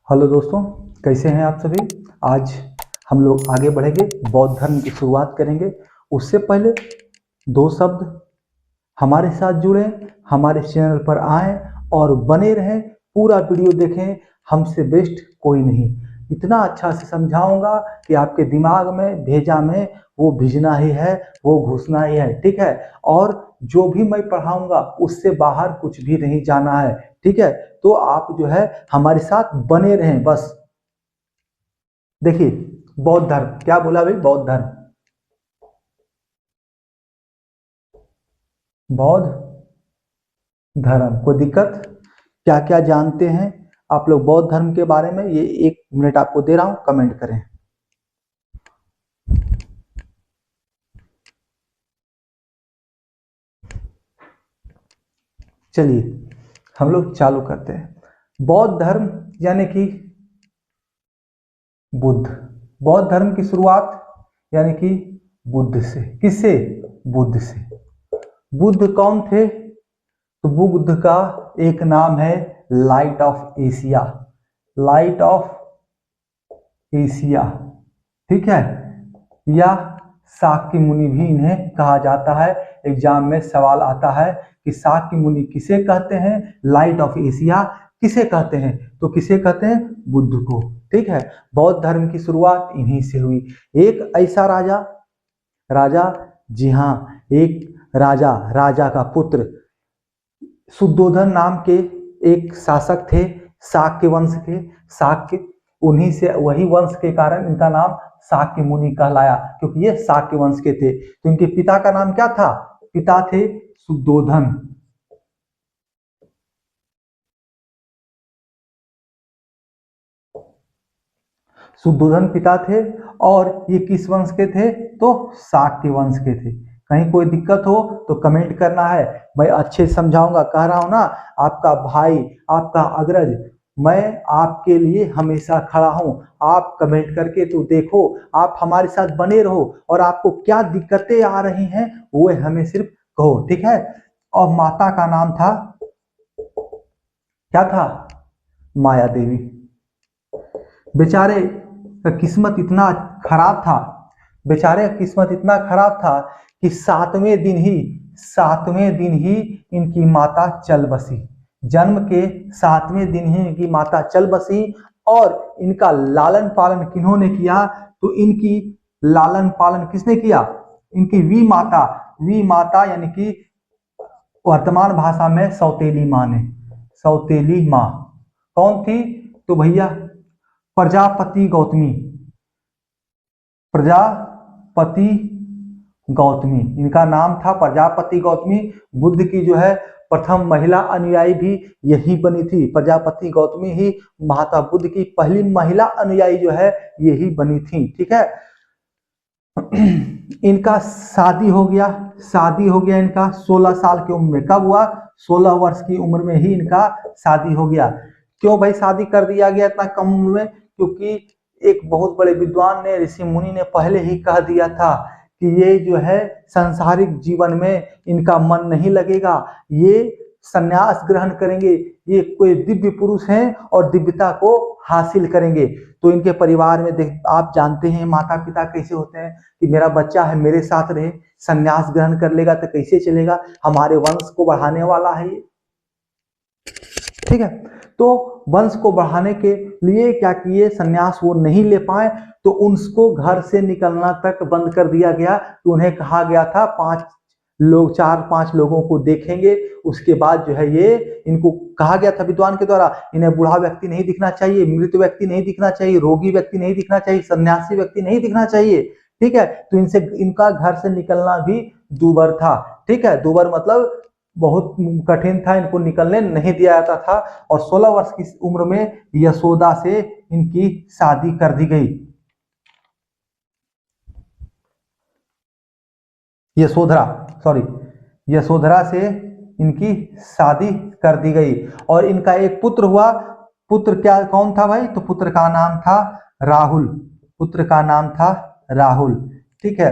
Hello दोस्तों, कैसे हैं आप सभी। आज हम लोग आगे बढ़ेंगे, बौद्ध धर्म की शुरुआत करेंगे। उससे पहले दो शब्द, हमारे साथ जुड़ें, हमारे चैनल पर आएं और बने रहें, पूरा वीडियो देखें। हमसे बेस्ट कोई नहीं। इतना अच्छा से समझाऊंगा कि आपके दिमाग में, भेजा में वो भिजना ही है, वो घुसना ही है। ठीक है। और जो भी मैं पढ़ाऊंगा उससे बाहर कुछ भी नहीं जाना है। ठीक है। तो आप जो है हमारे साथ बने रहें बस। देखिए, बौद्ध धर्म क्या बोला भाई? बौद्ध धर्म, बौद्ध धर्म। कोई दिक्कत? क्या क्या जानते हैं आप लोग बौद्ध धर्म के बारे में? ये 1 मिनट आपको दे रहा हूं, कमेंट करें। चलिए हम लोग चालू करते हैं। बौद्ध धर्म यानी कि बुद्ध। बौद्ध धर्म की शुरुआत यानी कि बुद्ध से। किससे? बुद्ध से। बुद्ध कौन थे? तो बुद्ध का एक नाम है light of Asia. Light of Asia, ठीक है। या शाक्य मुनि भी इन्हें कहा जाता है। एग्जाम में सवाल आता है कि शाक्य मुनि किसे कहते हैं, लाइट ऑफ एशिया किसे कहते हैं? तो किसे कहते हैं? बुद्ध को। ठीक है। बौद्ध धर्म की शुरुआत इन्हीं से हुई। एक ऐसा राजा, राजा, जी हाँ, एक राजा, राजा का पुत्र शुद्धोधन नाम के एक शासक थे, शाक्य वंश के। शाक्य, उन्हीं से, वही वंश के कारण इनका नाम शाक्य मुनि कहलाया, क्योंकि ये शाक्य वंश के थे। तो इनके पिता का नाम क्या था? पिता थे शुद्धोधन। शुद्धोधन पिता थे। और ये किस वंश के थे? तो शाक्य वंश के थे। कहीं कोई दिक्कत हो तो कमेंट करना है, मैं अच्छे से समझाऊंगा। कह रहा हूं ना, आपका भाई, आपका अग्रज, मैं आपके लिए हमेशा खड़ा हूं। आप कमेंट करके तो देखो, आप हमारे साथ बने रहो, और आपको क्या दिक्कतें आ रही हैं वो हमें सिर्फ कहो। ठीक है। और माता का नाम था, क्या था? माया देवी। बेचारे का किस्मत इतना खराब था, बेचारे का किस्मत इतना खराब था कि सातवें दिन ही इनकी माता चल बसी। जन्म के 7वें दिन ही इनकी माता चल बसी। और इनका लालन पालन किन्होंने किया? तो इनकी लालन पालन किसने किया? इनकी वी माता यानी कि वर्तमान भाषा में सौतेली माँ ने। सौतेली माँ कौन थी? तो भैया प्रजापति गौतमी। प्रजापति गौतमी इनका नाम था, प्रजापति गौतमी। बुद्ध की जो है प्रथम महिला अनुयायी भी यही बनी थी। प्रजापति गौतमी ही महात्मा बुद्ध की पहली महिला अनुयायी जो है यही बनी थी। ठीक है। इनका शादी हो गया इनका 16 साल की उम्र में। कब हुआ? 16 वर्ष की उम्र में ही इनका शादी हो गया। क्यों भाई शादी कर दिया गया इतना कम उम्र में? क्योंकि एक बहुत बड़े विद्वान ने, ऋषि मुनि ने पहले ही कह दिया था कि ये जो है सांसारिक जीवन में इनका मन नहीं लगेगा, ये संन्यास ग्रहण करेंगे, ये कोई दिव्य पुरुष हैं और दिव्यता को हासिल करेंगे। तो इनके परिवार में देख, आप जानते हैं माता पिता कैसे होते हैं कि मेरा बच्चा है मेरे साथ रहे, संन्यास ग्रहण कर लेगा तो कैसे चलेगा, हमारे वंश को बढ़ाने वाला है ये। ठीक है। तो वंश को बढ़ाने के लिए क्या किए? संन्यास वो नहीं ले पाए तो उनको घर से निकलना तक बंद कर दिया गया। तो उन्हें कहा गया था 4-5 लोगों को देखेंगे, उसके बाद जो है ये, इनको कहा गया था विद्वान के द्वारा, इन्हें बूढ़ा व्यक्ति नहीं दिखना चाहिए, मृत व्यक्ति नहीं दिखना चाहिए, रोगी व्यक्ति नहीं दिखना चाहिए, सन्यासी व्यक्ति नहीं दिखना चाहिए। ठीक है। तो इनसे, इनका घर से निकलना भी दूभर था। ठीक है। दूभर मतलब बहुत कठिन था, इनको निकलने नहीं दिया जाता था। और 16 वर्ष की उम्र में यशोदा से इनकी शादी कर दी गई। यशोधरा से इनकी शादी कर दी गई। और इनका एक पुत्र हुआ। पुत्र क्या, कौन था भाई? तो पुत्र का नाम था राहुल। पुत्र का नाम था राहुल। ठीक है।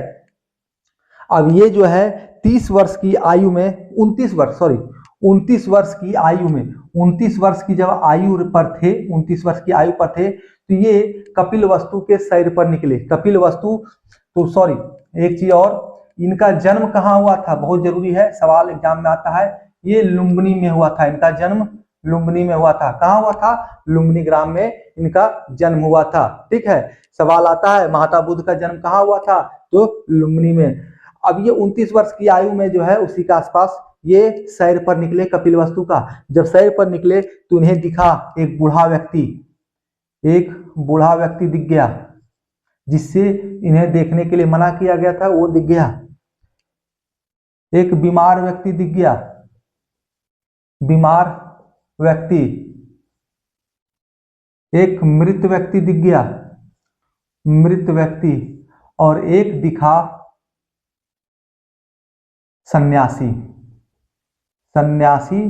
अब ये जो है 30 वर्ष की आयु में, 29 वर्ष की आयु में 29 वर्ष की जब आयु पर थे, 29 वर्ष की आयु पर थे, तो ये कपिल वस्तु के शरीर पर निकले। कपिल वस्तु, तो सॉरी एक चीज और, इनका जन्म कहाँ हुआ था, बहुत जरूरी है, सवाल एग्जाम में आता है। ये लुम्बिनी में हुआ था, इनका जन्म लुम्बिनी में हुआ था। कहाँ हुआ था, लुम्बिनी ग्राम में इनका जन्म हुआ था। ठीक है, सवाल आता है महात्मा बुद्ध का जन्म कहाँ हुआ था, तो लुम्बिनी में। अब ये 29 वर्ष की आयु में जो है उसी के आसपास ये सैर पर निकले कपिल वस्तु का। जब सैर पर निकले तो इन्हें दिखा एक बूढ़ा व्यक्ति, एक बूढ़ा व्यक्ति दिख गया, जिससे इन्हें देखने के लिए मना किया गया था, वो दिख गया। एक बीमार व्यक्ति दिख गया, बीमार व्यक्ति। एक मृत व्यक्ति दिख गया, मृत व्यक्ति। और एक दिखा सन्यासी, सन्यासी।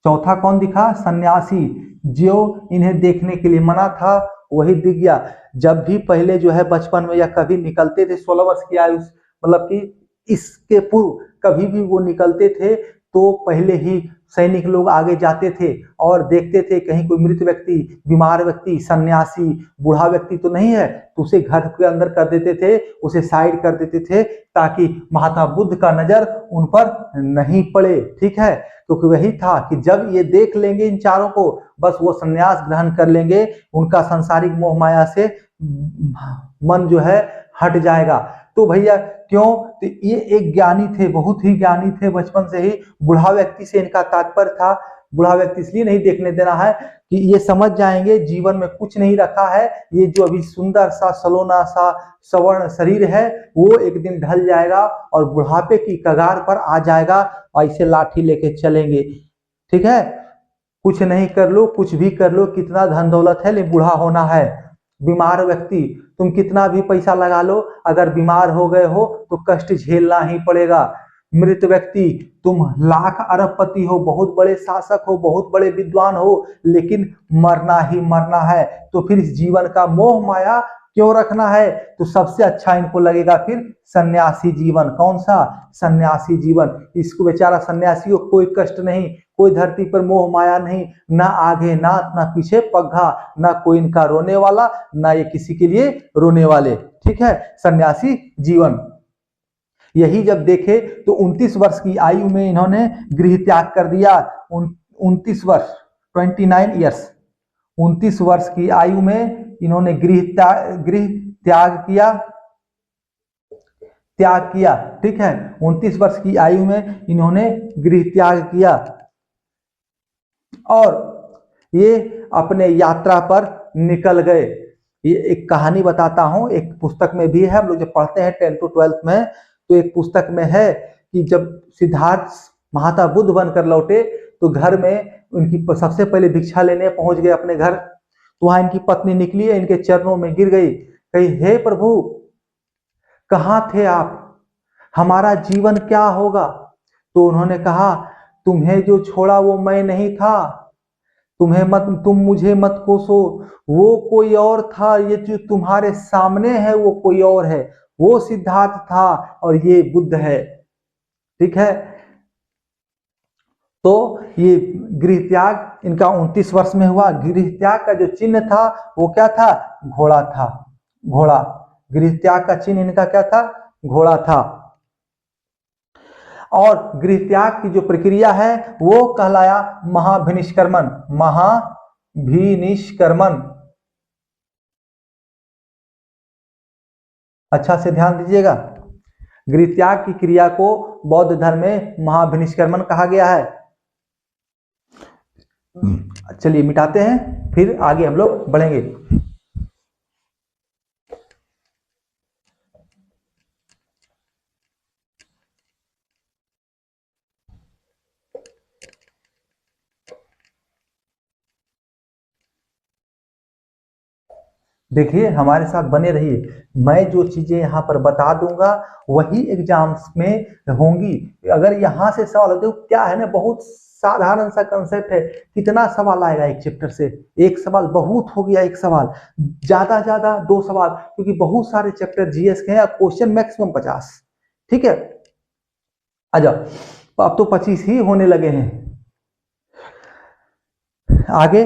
चौथा कौन दिखा, सन्यासी, जो इन्हें देखने के लिए मना था वही दिख गया। जब भी पहले जो है बचपन में या कभी निकलते थे 16 वर्ष की आयु, मतलब कि इसके पूर्व कभी भी वो निकलते थे तो पहले ही सैनिक लोग आगे जाते थे और देखते थे कहीं कोई मृत व्यक्ति, बीमार व्यक्ति, सन्यासी, बूढ़ा व्यक्ति तो नहीं है, तो उसे घर के अंदर कर देते थे, उसे साइड कर देते थे, ताकि महात्मा बुद्ध का नजर उन पर नहीं पड़े। ठीक है, क्योंकि वही था कि जब ये देख लेंगे इन चारों को, बस वो संन्यास ग्रहण कर लेंगे, उनका सांसारिक मोह माया से मन जो है हट जाएगा। तो भैया क्यों, तो ये एक ज्ञानी थे, बहुत ही ज्ञानी थे बचपन से ही। बूढ़ा व्यक्ति से इनका तात्पर्य था, बूढ़ा व्यक्ति इसलिए नहीं देखने देना है कि ये समझ जाएंगे जीवन में कुछ नहीं रखा है, ये जो अभी सुंदर सा सलोना सा सवर्ण शरीर है वो एक दिन ढल जाएगा और बुढ़ापे की कगार पर आ जाएगा, ऐसे लाठी लेके चलेंगे। ठीक है, कुछ नहीं कर लो, कुछ भी कर लो, कितना धन दौलत है, लेकिन बूढ़ा होना है। बीमार व्यक्ति, तुम कितना भी पैसा लगा लो, अगर बीमार हो गए हो तो कष्ट झेलना ही पड़ेगा। मृत व्यक्ति, तुम लाख अरबपति हो, बहुत बड़े शासक हो, बहुत बड़े विद्वान हो, लेकिन मरना ही मरना है, तो फिर इस जीवन का मोह माया क्यों रखना है। तो सबसे अच्छा इनको लगेगा फिर सन्यासी जीवन। कौन सा, सन्यासी जीवन। इसको बेचारा सन्यासी को कोई कष्ट नहीं, कोई धरती पर मोह माया नहीं, ना आगे ना पीछे पग्घा, ना कोई इनका रोने वाला, ना ये किसी के लिए रोने वाले। ठीक है, सन्यासी जीवन। यही जब देखे तो 29 वर्ष की आयु में इन्होंने गृह त्याग कर दिया। 29 वर्ष, 29 ईयर्स, 29 वर्ष की आयु में इन्होंने गृह त्याग किया। ठीक है, 29 वर्ष की आयु में इन्होंने गृह त्याग किया और ये अपने यात्रा पर निकल गए। ये एक कहानी बताता हूं, एक पुस्तक में भी है, हम लोग जब पढ़ते हैं 10 to 12 में, तो एक पुस्तक में है कि जब सिद्धार्थ महात्मा बुद्ध बनकर लौटे तो घर में उनकी सबसे पहले भिक्षा लेने पहुंच गए अपने घर, तो वहां इनकी पत्नी निकली है, इनके चरणों में गिर गई, कही हे प्रभु कहाँ थे आप, हमारा जीवन क्या होगा। तो उन्होंने कहा तुम्हें जो छोड़ा वो मैं नहीं था, तुम मुझे मत कोसो, वो कोई और था, ये जो तुम्हारे सामने है वो कोई और है, वो सिद्धार्थ था और ये बुद्ध है। ठीक है, तो ये गृह त्याग इनका 29 वर्ष में हुआ। गृह त्याग का जो चिन्ह था वो क्या था, घोड़ा था, घोड़ा। गृह त्याग का चिन्ह इनका क्या था, घोड़ा था। और गृह त्याग की जो प्रक्रिया है वो कहलाया महाभिनिष्क्रमण, महाभिनिष्क्रमण। अच्छा से ध्यान दीजिएगा, गृह त्याग की क्रिया को बौद्ध धर्म में महाभिनिष्क्रमण कहा गया है। चलिए मिटाते हैं, फिर आगे हम लोग बढ़ेंगे। देखिए हमारे साथ बने रहिए, मैं जो चीजें यहाँ पर बता दूंगा वही एग्जाम्स में होंगी। अगर यहाँ से सवाल होते, क्या है ना, बहुत साधारण सा कंसेप्ट है, कितना सवाल आएगा एक चैप्टर से, एक सवाल बहुत हो गया, एक सवाल ज्यादा 2 सवाल, क्योंकि बहुत सारे चैप्टर जीएस के हैं, क्वेश्चन मैक्सिमम 50। ठीक है, आ जाओ, अब तो 25 ही होने लगे हैं। आगे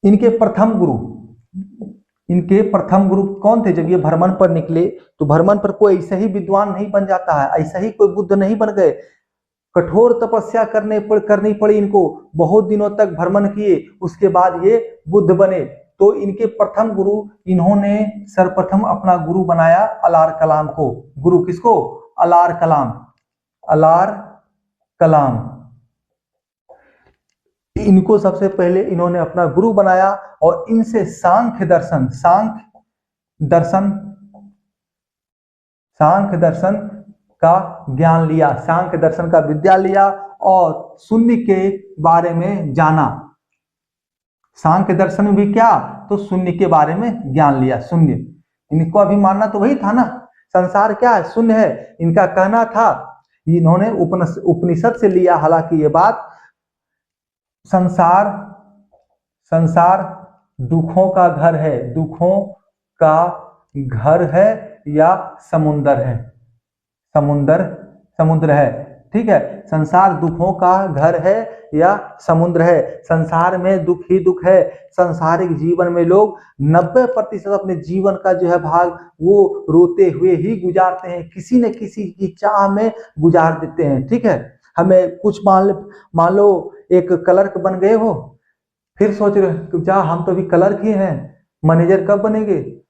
इनके प्रथम गुरु कौन थे? जब ये भ्रमण पर निकले तो भ्रमण पर कोई ऐसा ही विद्वान नहीं बन जाता है, ऐसा ही कोई बुद्ध नहीं बन गए। कठोर तपस्या करनी पड़ी इनको, बहुत दिनों तक भ्रमण किए, उसके बाद ये बुद्ध बने। तो इनके प्रथम गुरु, इन्होंने सर्वप्रथम अपना गुरु बनाया अलार कलाम को। गुरु किसको? अलार कलाम। अलार कलाम इनको सबसे पहले इन्होंने अपना गुरु बनाया और इनसे सांख्य दर्शन का ज्ञान लिया, सांख्य दर्शन का विद्या लिया और शून्य के बारे में जाना। सांख्य दर्शन में भी क्या? तो शून्य के बारे में ज्ञान लिया। शून्य इनको अभी मानना तो वही था ना, संसार क्या है? शून्य है। इनका कहना था, इन्होंने उपनिषद से लिया, हालांकि ये बात, संसार दुखों का घर है, दुखों का घर है या समुंदर है? समुद्र है, ठीक है। संसार दुखों का घर है या समुद्र है? संसार में दुख ही दुख है। सांसारिक जीवन में लोग 90% अपने जीवन का जो है भाग वो रोते हुए ही गुजारते हैं, किसी न किसी की चाह में गुजार देते हैं, ठीक है। हमें कुछ मान लो एक क्लर्क बन गए हो, फिर सोच रहे हो जा हम तो अभी क्लर्क ही हैं, मैनेजर कब बनेंगे,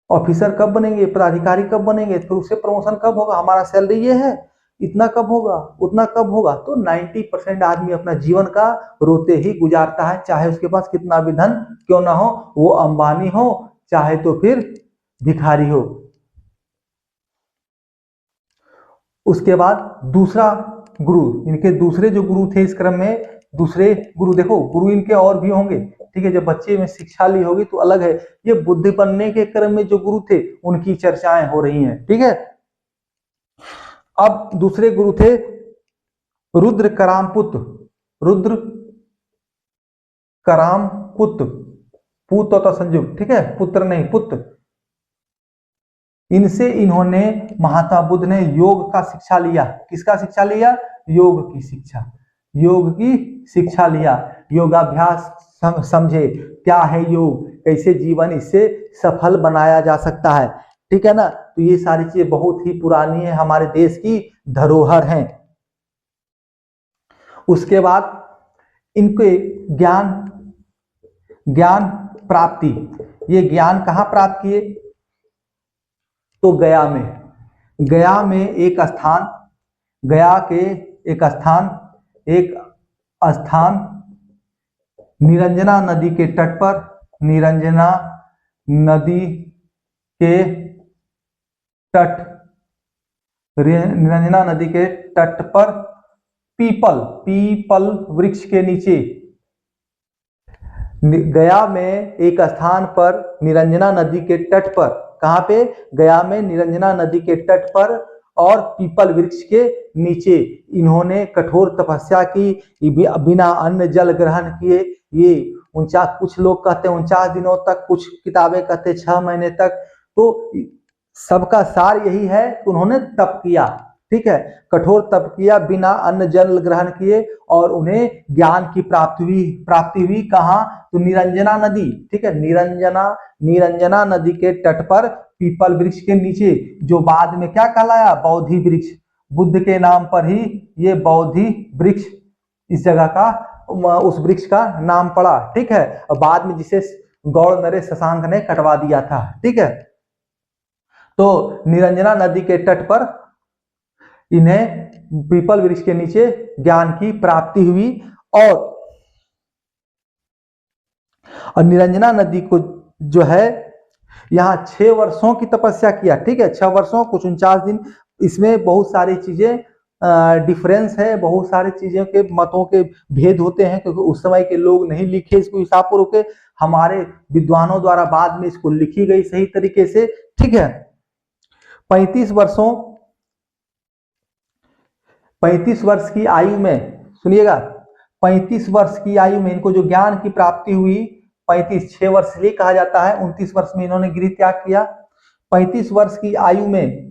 ऑफिसर कब बनेंगे, पदाधिकारी कब बनेंगे, फिर उससे प्रमोशन कब होगा, हमारा सैलरी ये है, इतना कब होगा, उतना कब होगा। तो 90% आदमी अपना जीवन का रोते ही गुजारता है, चाहे उसके पास कितना भी धन क्यों ना हो, वो अंबानी हो चाहे तो फिर भिखारी हो। उसके बाद दूसरा गुरु, इनके दूसरे जो गुरु थे इस क्रम में, दूसरे गुरु देखो, गुरु इनके और भी होंगे, ठीक है। जब बच्चे में शिक्षा ली होगी तो अलग है, ये बुद्ध बनने के क्रम में जो गुरु थे उनकी चर्चाएं हो रही हैं, ठीक है। अब दूसरे गुरु थे रुद्र करामपुत्र। रुद्र करामपुत्र, पुत्र होता संयुक्त, ठीक है, पुत्र नहीं पुत्र। इनसे इन्होंने, महात्मा बुद्ध ने योग का शिक्षा लिया। किसका शिक्षा लिया? योग की शिक्षा। योग की शिक्षा लिया, योगाभ्यास समझे क्या है योग, कैसे जीवन इससे सफल बनाया जा सकता है, ठीक है ना। तो ये सारी चीजें बहुत ही पुरानी है, हमारे देश की धरोहर हैं। उसके बाद इनके ज्ञान प्राप्ति, ये ज्ञान कहाँ प्राप्त किए? तो गया में एक स्थान निरंजना नदी के तट पर पीपल वृक्ष के नीचे, गया में एक स्थान पर निरंजना नदी के तट पर, कहाँ पे? गया में निरंजना नदी के तट पर और पीपल वृक्ष के नीचे इन्होंने कठोर तपस्या की, बिना अन्न जल ग्रहण किए। ये 49, कुछ लोग कहते हैं 49 दिनों तक, कुछ किताबें कहते हैं 6 महीने तक। तो सबका सार यही है कि उन्होंने तप किया, ठीक है, कठोर तप किया, बिना अन्न जल ग्रहण किए, और उन्हें ज्ञान की प्राप्ति हुई। कहाँ? तो निरंजना नदी, ठीक है, निरंजना नदी के तट पर पीपल वृक्ष के नीचे, जो बाद में क्या कहलाया? बोधि वृक्ष। बुद्ध के नाम पर ही ये बोधि वृक्ष, इस जगह का, उस वृक्ष का नाम पड़ा, ठीक है। और बाद में जिसे गौड़ नरेश शशांक ने कटवा दिया था, ठीक है। तो निरंजना नदी के तट पर इन्हें पीपल वृक्ष के नीचे ज्ञान की प्राप्ति हुई, और निरंजना नदी को जो है यहाँ 6 वर्षों की तपस्या किया, ठीक है, 6 वर्षों कुछ 49 दिन। इसमें बहुत सारी चीजें डिफरेंस है, बहुत सारी चीजों के मतों के भेद होते हैं, क्योंकि उस समय के लोग नहीं लिखे इसको हिसाब पूर्वक के, हमारे विद्वानों द्वारा बाद में इसको लिखी गई सही तरीके से, ठीक है। 35 वर्ष की आयु में, सुनिएगा, 35 वर्ष की आयु में इनको जो ज्ञान की प्राप्ति हुई, 6 वर्ष इसलिए कहा जाता है, 29 वर्ष में इन्होंने गृह त्याग किया। 35 वर्ष की आयु में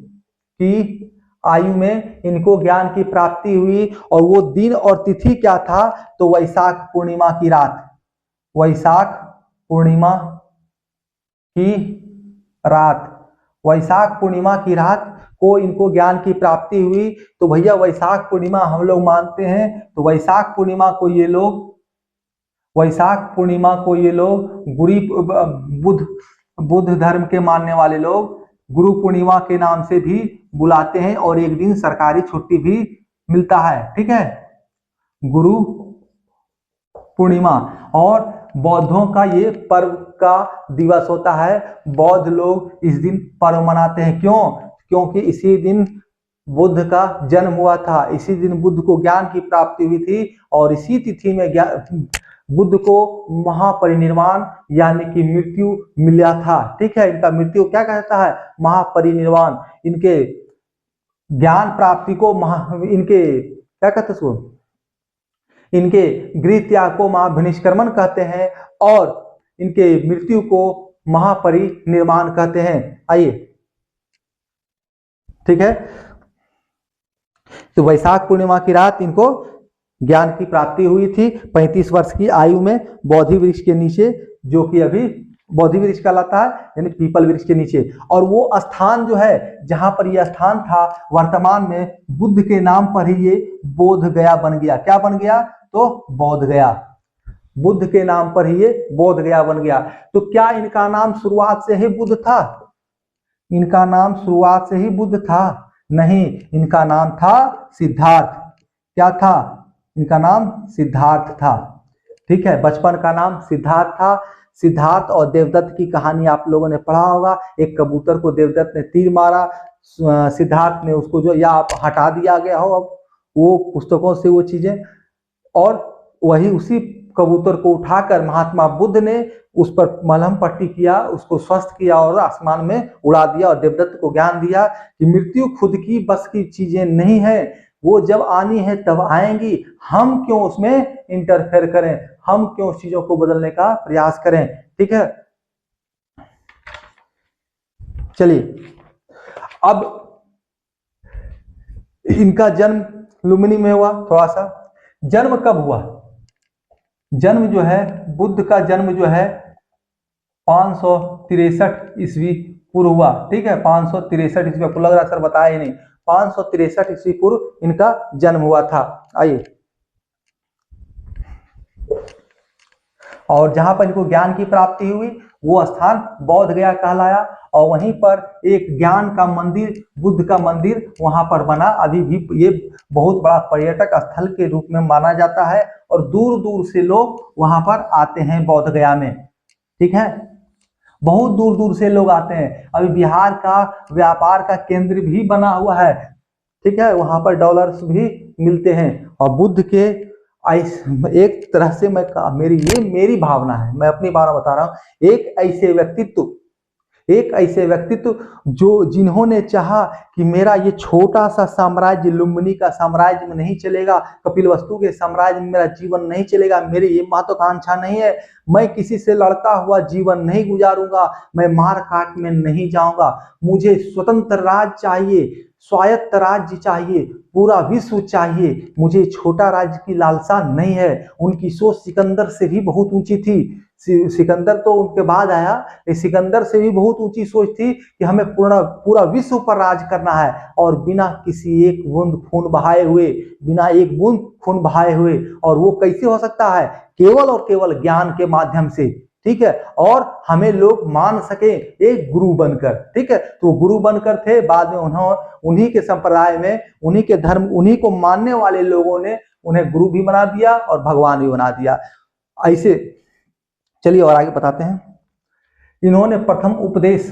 कि आयु में इनको ज्ञान की प्राप्ति हुई। और वो दिन और तिथि क्या था, तो वैशाख पूर्णिमा की रात, वैशाख पूर्णिमा की रात, वैशाख पूर्णिमा की रात को इनको ज्ञान की प्राप्ति हुई। तो भैया वैशाख पूर्णिमा हम लोग मानते हैं, तो वैशाख पूर्णिमा को ये लोग, वैशाख पूर्णिमा को ये लोग बुद्ध धर्म के मानने वाले लोग गुरु पूर्णिमा के नाम से भी बुलाते हैं, और एक दिन सरकारी छुट्टी भी मिलता है। ठीक है, गुरु पूर्णिमा। और बौद्धों का ये पर्व का दिवस होता है। बौद्ध लोग इस दिन पर्व मनाते हैं। क्यों? क्योंकि इसी दिन बुद्ध का जन्म हुआ था, इसी दिन बुद्ध को ज्ञान की प्राप्ति हुई थी, और इसी तिथि में बुद्ध को महापरिनिर्वाण यानी कि मृत्यु मिला था। ठीक है, इनका मृत्यु क्या कहता है, महापरिनिर्वाण। इनके ज्ञान प्राप्ति को इनके क्या कहते हैं, इनके गृह त्याग को महाभिनिष्क्रमण कहते हैं, और इनके मृत्यु को महापरिनिर्वाण कहते हैं। आइए, ठीक है, तो वैशाख पूर्णिमा की रात इनको ज्ञान की प्राप्ति हुई थी 35 वर्ष की आयु में, बोधि वृक्ष के नीचे, जो कि अभी बोधि वृक्ष कहलाता है, यानी पीपल वृक्ष के नीचे। और वो स्थान जो है जहां पर यह स्थान था, वर्तमान में बुद्ध के नाम पर ही ये बोध गया बन गया। क्या बन गया, तो बोध गया, बुद्ध के नाम पर ही ये बोध गया बन गया। तो क्या इनका नाम शुरुआत से ही बुद्ध था? इनका नाम शुरुआत से ही बुद्ध था? नहीं, इनका नाम था सिद्धार्थ। क्या था? इनका नाम सिद्धार्थ था। ठीक है, बचपन का नाम सिद्धार्थ था। सिद्धार्थ और देवदत्त की कहानी आप लोगों ने पढ़ा होगा। एक कबूतर को देवदत्त ने तीर मारा, सिद्धार्थ ने उसको जो या आप हटा दिया गया हो अब वो पुस्तकों से वो चीजें, और वही उसी कबूतर को उठाकर महात्मा बुद्ध ने उस पर मलहम पट्टी किया, उसको स्वस्थ किया और आसमान में उड़ा दिया, और देवदत्त को ज्ञान दिया कि मृत्यु खुद की बस की चीजें नहीं है, वो जब आनी है तब आएंगी, हम क्यों उसमें इंटरफेयर करें, हम क्यों उस चीजों को बदलने का प्रयास करें। ठीक है, चलिए, अब इनका जन्म लुम्बिनी में हुआ। थोड़ा सा जन्म कब हुआ? जन्म जो है, बुद्ध का जन्म जो है 563 ईस्वी पूर्व हुआ। ठीक है, 563 ईस्वी, आपको लग रहा सर बताया ही नहीं, 563 ईस्वी पूर्व इनका जन्म हुआ था। आइए, और जहां पर इनको ज्ञान की प्राप्ति हुई वो स्थान बोध गया कहलाया, और वहीं पर एक ज्ञान का मंदिर, बुद्ध का मंदिर वहां पर बना। अभी भी ये बहुत बड़ा पर्यटक स्थल के रूप में माना जाता है, और दूर दूर से लोग वहां पर आते हैं बोध गया में। ठीक है, बहुत दूर दूर से लोग आते हैं। अभी बिहार का व्यापार का केंद्र भी बना हुआ है। ठीक है, वहां पर डॉलर्स भी मिलते हैं। और बुद्ध के एक तरह से मेरी भावना है, मैं अपनी भावना बता रहा हूं, एक ऐसे व्यक्तित्व जो जिन्होंने चाहा कि मेरा ये छोटा सा साम्राज्य लुम्बिनी का साम्राज्य में नहीं चलेगा, कपिलवस्तु के साम्राज्य में मेरा जीवन नहीं चलेगा, मेरी ये महत्वाकांक्षा नहीं है, मैं किसी से लड़ता हुआ जीवन नहीं गुजारूंगा, मैं मार काट में नहीं जाऊंगा, मुझे स्वतंत्र राज्य चाहिए, स्वायत्त राज्य चाहिए, पूरा विश्व चाहिए, मुझे छोटा राज्य की लालसा नहीं है। उनकी सोच सिकंदर से भी बहुत ऊंची थी। सिकंदर तो उनके बाद आया, सिकंदर से भी बहुत ऊंची सोच थी कि हमें पूरा विश्व पर राज करना है, और बिना किसी एक बूंद खून बहाए हुए, बिना एक बूंद खून बहाए हुए। और वो कैसे हो सकता है? केवल और केवल ज्ञान के माध्यम से। ठीक है, और हमें लोग मान सके एक गुरु बनकर। ठीक है, तो गुरु बनकर थे, बाद में उन्हीं के संप्रदाय में, उन्हीं के धर्म, उन्हीं को मानने वाले लोगों ने उन्हें गुरु भी बना दिया और भगवान भी बना दिया। ऐसे चलिए और आगे बताते हैं। इन्होंने प्रथम उपदेश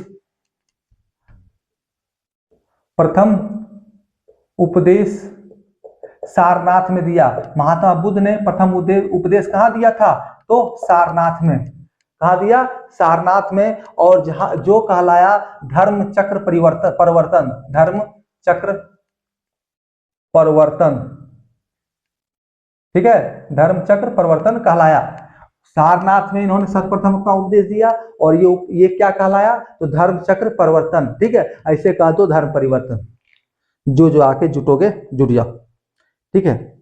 सारनाथ में दिया। महात्मा बुद्ध ने प्रथम उपदेश कहाँ दिया था? तो सारनाथ में। कहाँ दिया? सारनाथ में। और जहां जो कहलाया धर्म चक्र परिवर्तन, धर्म चक्र परिवर्तन। ठीक है, धर्म चक्र परिवर्तन कहलाया। सारनाथ में इन्होंने सर्वप्रथम अपना उपदेश दिया, और ये क्या कहलाया? तो धर्म चक्र परिवर्तन। ठीक है, ऐसे कहा तो धर्म परिवर्तन। जो जो आके जुटोगे जुट जाओ, ठीक है।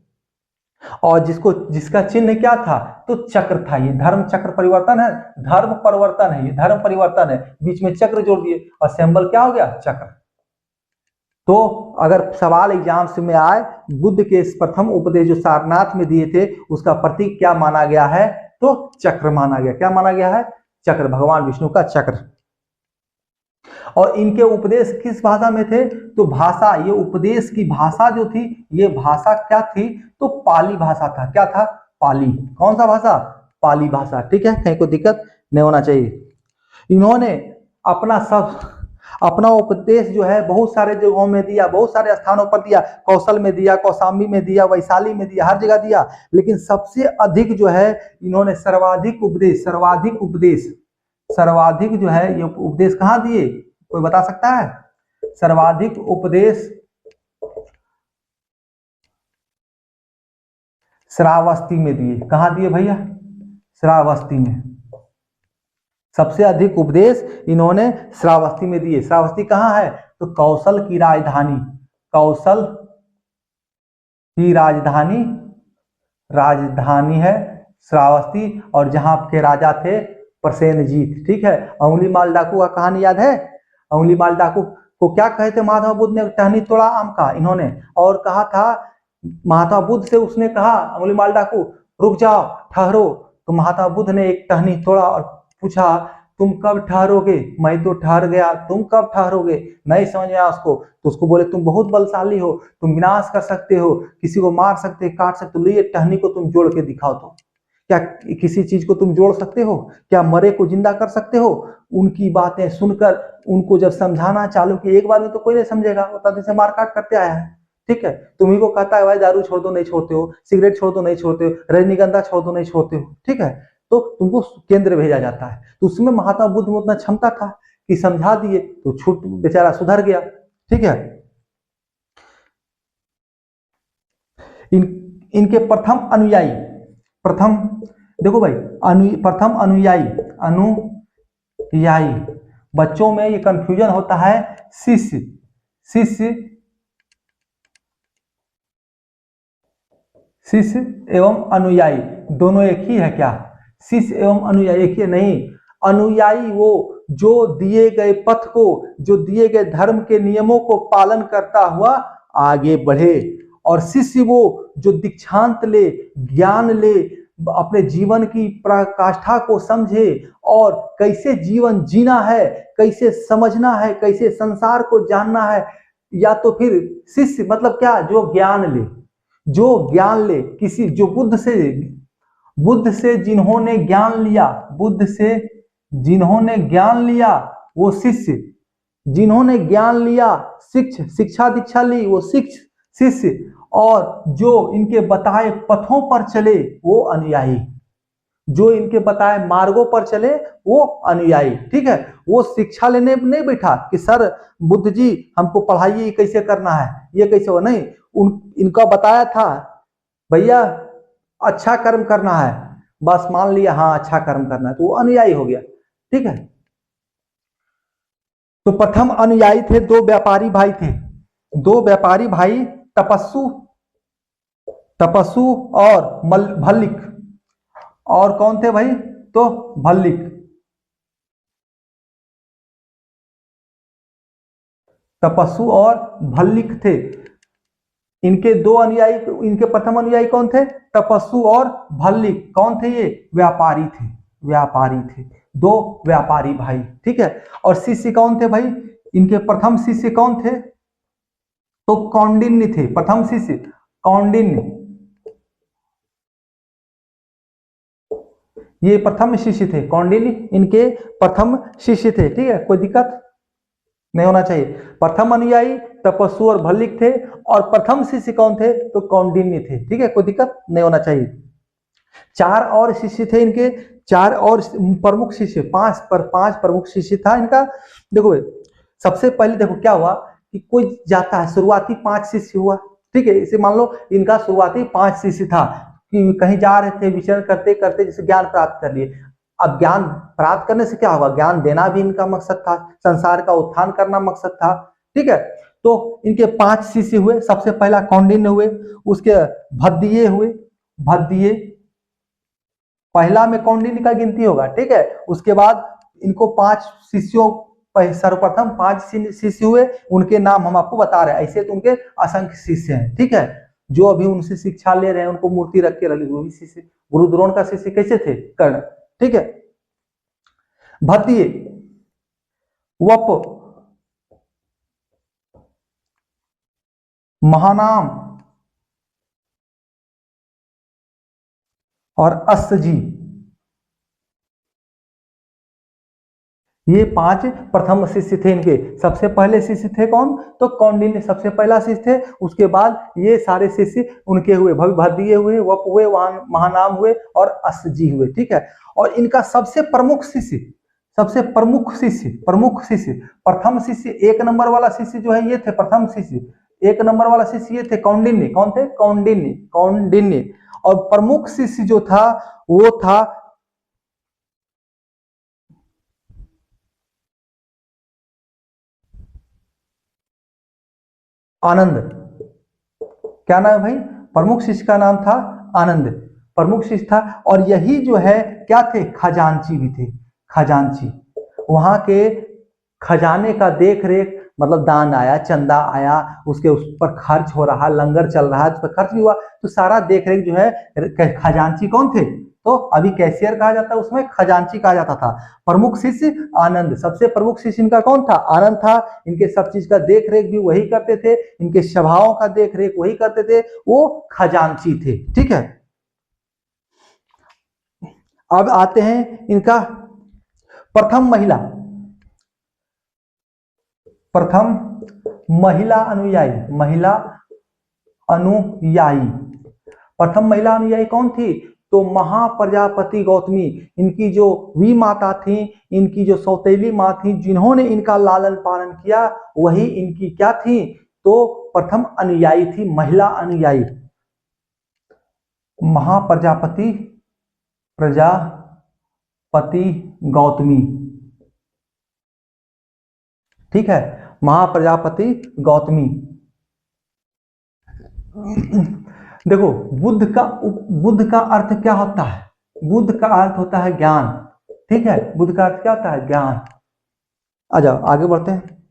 और जिसका चिन्ह क्या था, तो चक्र था। ये धर्म चक्र परिवर्तन है, धर्म परिवर्तन है, ये धर्म परिवर्तन है, बीच में चक्र जोड़ दिए और सिंबल क्या हो गया, चक्र। तो अगर सवाल एग्जाम्स में आए, बुद्ध के इस प्रथम उपदेश जो सारनाथ में दिए थे, उसका प्रतीक क्या माना गया है, तो चक्र माना गया। क्या माना गया है, चक्र, भगवान विष्णु का चक्र। और इनके उपदेश किस भाषा में थे, तो भाषा, ये उपदेश की भाषा जो थी, ये भाषा क्या थी, तो पाली भाषा था। क्या था, पाली। कौन सा भाषा, पाली भाषा, ठीक है, कहीं कोई दिक्कत नहीं होना चाहिए। इन्होंने अपना उपदेश जो है बहुत सारे जगहों में दिया, बहुत सारे स्थानों पर दिया, कौशल में दिया, कौशाम्बी में दिया, वैशाली में दिया, हर जगह दिया। लेकिन सबसे अधिक जो है इन्होंने सर्वाधिक जो है ये उपदेश कहाँ दिए, कोई बता सकता है, सर्वाधिक उपदेश श्रावस्ती में दिए। कहाँ दिए भैया, श्रावस्ती में। सबसे अधिक उपदेश इन्होंने श्रावस्ती में दिए। श्रावस्ती कहाँ है, तो कौशल की राजधानी, कौशल की राजधानी है श्रावस्ती, और जहां के राजा थे प्रसेनजीत, ठीक है। अंगुली माल डाकू का कहानी याद है, अंगुली माल डाकू को क्या कहे थे महात्मा बुद्ध ने, टहनी तोड़ा आम का, इन्होंने और कहा था महात्मा बुद्ध से, उसने कहा अंगुली माल डाकू रुक जाओ, ठहरो। तो महात्मा बुद्ध ने एक टहनी तोड़ा और पूछा तुम कब ठहरोगे, मैं तो ठहर गया, तुम कब ठहरोगे, नहीं समझ में आया उसको। तो उसको बोले तुम बहुत बलशाली हो, तुम विनाश कर सकते हो, किसी को मार सकते, काट सकते हो, ये टहनी को तुम जोड़ के दिखाओ। तो क्या किसी चीज को तुम जोड़ सकते हो, क्या मरे को जिंदा कर सकते हो। उनकी बातें सुनकर उनको जब समझाना चालू किया, एक बार में तो कोई नहीं समझेगा, वो तब से मारकाट करते आया है, ठीक है। तुम्ही को कहता है भाई दारू छोड़ दो, नहीं छोड़ते हो, सिगरेट छोड़ दो, नहीं छोड़ते हो, रजनीगंधा छोड़ दो, नहीं छोड़ते हो, ठीक है। तो तुमको केंद्र भेजा जाता है। तो उसमें महात्मा बुद्ध में उतना क्षमता था कि समझा दिए, तो छूट बेचारा सुधर गया, ठीक है। इनके प्रथम अनुयायी, प्रथम देखो भाई, प्रथम अनुयायी बच्चों में ये कंफ्यूजन होता है, शिष्य एवं अनुयायी दोनों एक ही है क्या, शिष्य एवं अनुयायी एक ही नहीं। अनुयायी वो जो दिए गए पथ को, जो दिए गए धर्म के नियमों को पालन करता हुआ आगे बढ़े, और शिष्य वो जो दीक्षांत ले, ज्ञान ले, अपने जीवन की पराकाष्ठा को समझे और कैसे जीवन जीना है, कैसे समझना है, कैसे संसार को जानना है। या तो फिर शिष्य मतलब क्या, जो ज्ञान ले, किसी जो बुद्ध से जिन्होंने ज्ञान लिया, वो शिष्य, जिन्होंने ज्ञान लिया, शिक्षा दीक्षा ली, वो शिष्य, और जो इनके बताए पथों पर चले वो अनुयायी, जो इनके बताए मार्गों पर चले वो अनुयायी, ठीक है। वो शिक्षा लेने नहीं बैठा कि सर बुद्ध जी हमको पढ़ाइए, कैसे करना है, ये कैसे हो, नहीं, इनका बताया था भैया अच्छा कर्म करना है, बस मान लिया हाँ अच्छा कर्म करना है, तो वो अनुयायी हो गया, ठीक है। तो प्रथम अनुयायी थे दो व्यापारी भाई, तपस्सु और भल्लिक। और कौन थे भाई, तो भल्लिक। तपस्सु और भल्लिक थे इनके दो अनुयायी। इनके प्रथम अनुयायी कौन थे, तपस्सु और भल्लिक। कौन थे ये, व्यापारी थे, दो व्यापारी भाई, ठीक है। और शिष्य कौन थे भाई, इनके प्रथम शिष्य कौन थे, तो कौंडिन्य थे। प्रथम शिष्य कौंडिन्य, ये प्रथम शिष्य थे, कौंडिन्य इनके प्रथम शिष्य थे, ठीक है, कोई दिक्कत नहीं होना चाहिए। प्रथम अनुयायी तपस्सु और भल्लिक थे, और प्रथम शिष्य कौन थे, तो कौंडिन्य थे, ठीक है, कोई दिक्कत नहीं होना चाहिए। चार और शिष्य थे इनके, चार और प्रमुख शिष्य, पांच प्रमुख शिष्य था इनका। देखो सबसे पहले देखो क्या हुआ कि कोई जाता है, शुरुआती 5 शिष्य हुआ, ठीक है। इसे मान लो इनका शुरुआती 5 शिष्य था कि कहीं जा रहे थे, विचरण करते करते जैसे ज्ञान प्राप्त कर लिए। अब ज्ञान प्राप्त करने से क्या होगा, ज्ञान देना भी इनका मकसद था, संसार का उत्थान करना मकसद था, ठीक है। तो इनके 5 शिष्य हुए। सबसे पहला कौंडिन्य हुए, उसके भद्दिये हुए, भद्दिये पहला में कौंडिन्य का गिनती होगा, ठीक है। उसके बाद इनको 5 शिष्यों, सर्वप्रथम 5 शिष्य हुए, उनके नाम हम आपको बता रहे हैं। ऐसे तो उनके असंख्य शिष्य हैं, ठीक है, जो अभी उनसे शिक्षा ले रहे हैं, उनको मूर्ति रख के रख, वो भी शिष्य। गुरु द्रोण का शिष्य कैसे थे? कर्ण, ठीक है। भद्दिये, वप, महानाम और अस्सजी, ये 5 प्रथम शिष्य थे इनके। सबसे पहले शिष्य थे कौन? तो कौंडिन्य सबसे पहला शिष्य थे। उसके बाद ये सारे शिष्य उनके हुए, भद्दिये हुए, वप हुए, महानाम हुए और अस्सजी हुए, ठीक है। और इनका सबसे प्रमुख शिष्य, प्रमुख शिष्य, प्रथम शिष्य, 1 नंबर वाला शिष्य जो है ये थे प्रथम शिष्य। 1 नंबर वाला शिष्य ये थे कौंडिन्य। कौन थे? कौंडिन्य। और प्रमुख शिष्य जो था वो था आनंद। क्या नाम है भाई? प्रमुख शिष्य का नाम था आनंद, प्रमुख शिष्य था। और यही जो है क्या थे? खजांची भी थे, खजांची। वहां के खजाने का देख रेख, मतलब दान आया, चंदा आया, उसके उस पर खर्च हो रहा, लंगर चल रहा है, उस पर खर्च भी हुआ, तो सारा देख रेख जो है खजांची कौन थे? तो अभी कैशियर कहा जाता है, उसमें खजांची कहा जाता था। प्रमुख शिष्य आनंद, सबसे प्रमुख शिष्य इनका कौन था? आनंद था। इनके सब चीज का देख रेख भी वही करते थे, इनके सभाओं का देख रेख वही करते थे, वो खजांची थे, ठीक है। अब आते हैं इनका प्रथम महिला अनुयायी। प्रथम महिला अनुयायी कौन थी? तो महाप्रजापति गौतमी। इनकी जो वी माता थी, इनकी जो सौतेली माँ थी, जिन्होंने इनका लालन पालन किया, वही इनकी क्या थी? तो प्रथम अनुयायी थी, महिला अनुयायी, महाप्रजापति गौतमी, ठीक है, महाप्रजापति गौतमी। देखो, बुद्ध का अर्थ क्या होता है? बुद्ध का अर्थ होता है ज्ञान, ठीक है। बुद्ध का अर्थ क्या होता है? ज्ञान। आ जाओ आगे बढ़ते हैं।